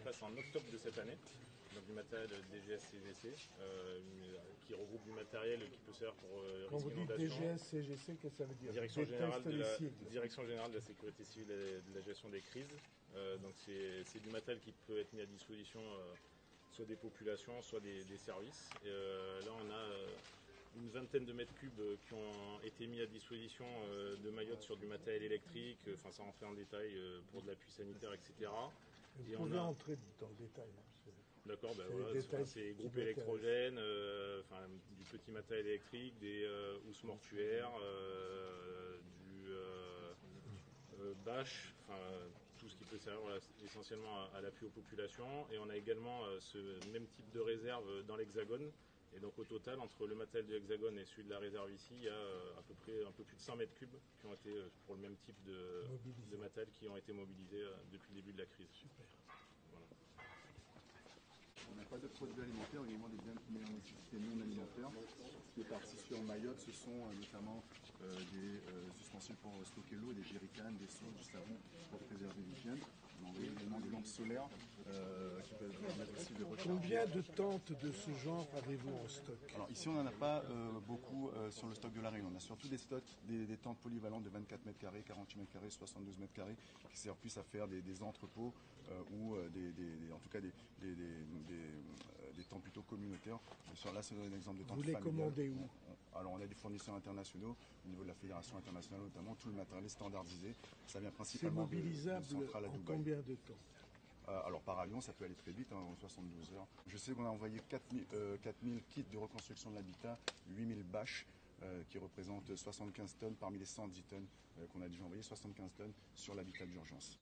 place en octobre de cette année. Donc du matériel DGS-CGC qui regroupe du matériel qui peut servir pour quand risque vous dites d'inondation. DGS-CGC, qu'est-ce que ça veut dire? Direction générale de la sécurité civile et de la gestion des crises. Donc c'est du matériel qui peut être mis à disposition soit des populations, soit des services. Et, là on a une vingtaine de mètres cubes qui ont été mis à disposition de Mayotte sur du matériel électrique, enfin ça en fait en détail pour de l'appui sanitaire, etc. Vous pouvez entrer dans le détail. D'accord, ben voilà, c'est groupes électrogènes, du petit matériel électrique, des housses mortuaires, du bâche, tout ce qui peut servir essentiellement à l'appui aux populations. Et on a également ce même type de réserve dans l'Hexagone. Et donc au total, entre le matériel de l'Hexagone et celui de la réserve ici, il y a à peu près un peu plus de 100 mètres cubes qui ont été, pour le même type de matériel, qui ont été mobilisés depuis le début de la crise. Super. Voilà. On n'a pas de produits alimentaires, également des biens de première nécessité non alimentaires. Ce qui est parti sur Mayotte, ce sont notamment des ustensiles pour stocker l'eau, des jerrycans, des seaux, du savon pour préserver l'hygiène. On a également des lampes solaires qui peuvent permettre aussi de recharger. Combien de tentes de ce genre avez-vous en stock? Alors ici on n'en a pas beaucoup sur le stock de la Réunion. On a surtout des stocks, des tentes polyvalentes de 24 mètres carrés, 48 mètres carrés, 72 mètres carrés qui servent plus à faire des entrepôts ou en tout cas des temps plutôt communautaires. Là, c'est un exemple de temps familial. Vous les commandez où? Alors, on a des fournisseurs internationaux, au niveau de la Fédération internationale notamment, tout le matériel est standardisé. Ça vient principalement de centrales à Dubaï. En combien de temps? Alors, par avion, ça peut aller très vite, en 72 heures. Je sais qu'on a envoyé 4000 kits de reconstruction de l'habitat, 8000 bâches, qui représentent 75 tonnes parmi les 110 tonnes qu'on a déjà envoyées, 75 tonnes sur l'habitat d'urgence.